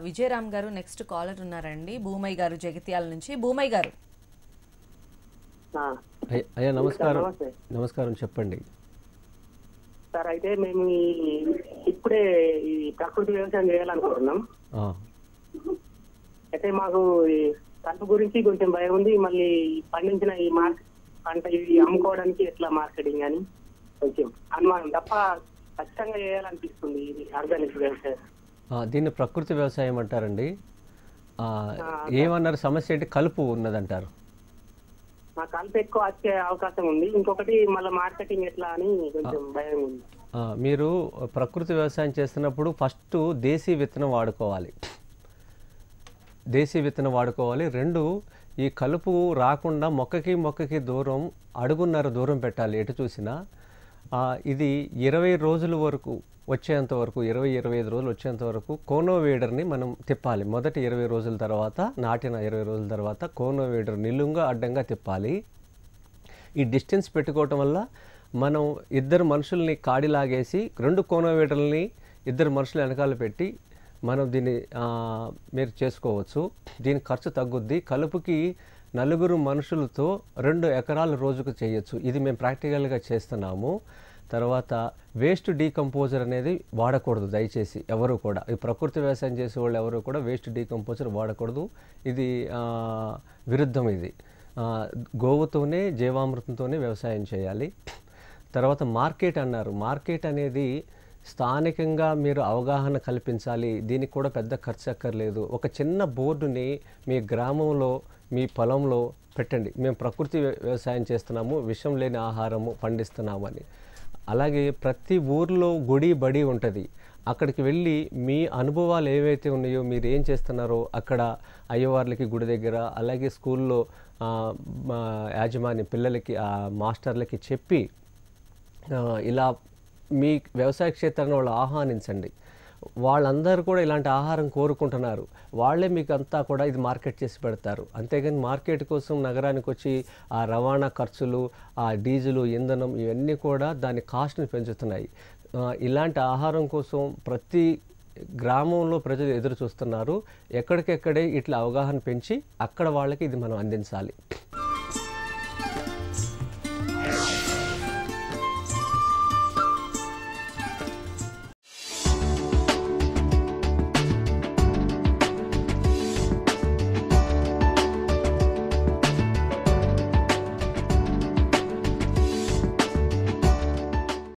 విజయరామ్ గారు next caller ఉన్నారండి. భూమయ్య గారు జగిత్యాల నుంచి. భూమయ్య గారు. అయ్యా నమస్కారం. నమస్కారం, చెప్పండి సార్. అయితే మేము ఇప్పుడే ఈ ప్రకృతి వ్యవసాయం చేయాలనుకుంటున్నాం. అయితే మాకు కలుపు గురించి కొంచెం భయం ఉంది. మళ్ళీ పండించిన ఈ పంట ఇవి అమ్ముకోవడానికి ఎట్లా మార్కెటింగ్ అని కొంచెం అనుమానం తప్ప ఖచ్చితంగా చేయాలనిపిస్తుంది ఇది ఆర్గానిక్ వ్యవసాయం. దీన్ని ప్రకృతి వ్యవసాయం అంటారండి. ఏమన్నారు సమస్య ఏంటి? కలుపు ఉన్నదంటారు. కలుపు ఎక్కువ వచ్చే అవకాశం ఉంది. ఇంకొకటి మళ్ళీ మార్కెటింగ్ ఎట్లా అని కొంచెం భయం ఉంది. మీరు ప్రకృతి వ్యవసాయం చేస్తున్నప్పుడు ఫస్ట్ దేశీ విత్తనం వాడుకోవాలి. దేశీ విత్తనం వాడుకోవాలి. రెండు, ఈ కలుపు రాకుండా మొక్కకి దూరం అడుగున్నర దూరం పెట్టాలి ఎటు చూసినా. ఇది 20 రోజుల వరకు వచ్చేంత వరకు 20-25 రోజులు వచ్చేంత వరకు కోనోవేడర్ని మనం తిప్పాలి. మొదటి 20 రోజుల తర్వాత, నాటిన 20 రోజుల తర్వాత కోనోవేడర్ నిలువుగా అడ్డంగా తిప్పాలి. ఈ డిస్టెన్స్ పెట్టుకోవటం వల్ల మనం ఇద్దరు మనుషుల్ని కాడిలాగేసి 2 కోనోవేడర్ని ఇద్దరు మనుషులు వెనకాల పెట్టి మనం దీన్ని మీరు చేసుకోవచ్చు. దీని ఖర్చు తగ్గుద్ది. కలుపుకి 4 మనుషులతో 2 ఎకరాల రోజుకు చేయొచ్చు. ఇది మేము ప్రాక్టికల్గా చేస్తున్నాము. తర్వాత వేస్ట్ డీకంపోజర్ అనేది వాడకూడదు దయచేసి ఎవరు కూడా. ఈ ప్రకృతి వ్యవసాయం చేసే వాళ్ళు ఎవరు కూడా వేస్ట్ డీకంపోజర్ వాడకూడదు. ఇది విరుద్ధం. ఇది గోవుతోనే జీవామృతంతోనే వ్యవసాయం చేయాలి. తర్వాత మార్కెట్ అన్నారు. మార్కెట్ అనేది స్థానికంగా మీరు అవగాహన కల్పించాలి. దీనికి కూడా పెద్ద ఖర్చు అక్కర్లేదు. ఒక చిన్న బోర్డుని మీ గ్రామంలో మీ పొలంలో పెట్టండి. మేము ప్రకృతి వ్యవసాయం చేస్తున్నాము, విషం లేని ఆహారము పండిస్తున్నామని. అలాగే ప్రతి ఊర్లో గుడి బడి ఉంటుంది. అక్కడికి వెళ్ళి మీ అనుభవాలు ఏవైతే ఉన్నాయో, మీరు ఏం చేస్తున్నారో అక్కడ అయ్యవార్లకి గుడి దగ్గర, అలాగే స్కూల్లో యాజమాన్య పిల్లలకి మాస్టర్లకి చెప్పి ఇలా మీ వ్యవసాయ క్షేత్రాన్ని వాళ్ళు ఆహ్వానించండి. వాళ్ళందరూ కూడా ఇలాంటి ఆహారం కోరుకుంటున్నారు. వాళ్ళే మీకు అంతా కూడా ఇది మార్కెట్ చేసి పెడతారు. అంతేగాని మార్కెట్ కోసం నగరానికి వచ్చి ఆ రవాణా ఖర్చులు, ఆ డీజిలు, ఇంధనం ఇవన్నీ కూడా దాని కాస్ట్ని పెంచుతున్నాయి. ఇలాంటి ఆహారం కోసం ప్రతి గ్రామంలో ప్రజలు ఎదురు చూస్తున్నారు. ఎక్కడికెక్కడే ఇట్లా అవగాహన పెంచి అక్కడ వాళ్ళకి ఇది మనం అందించాలి.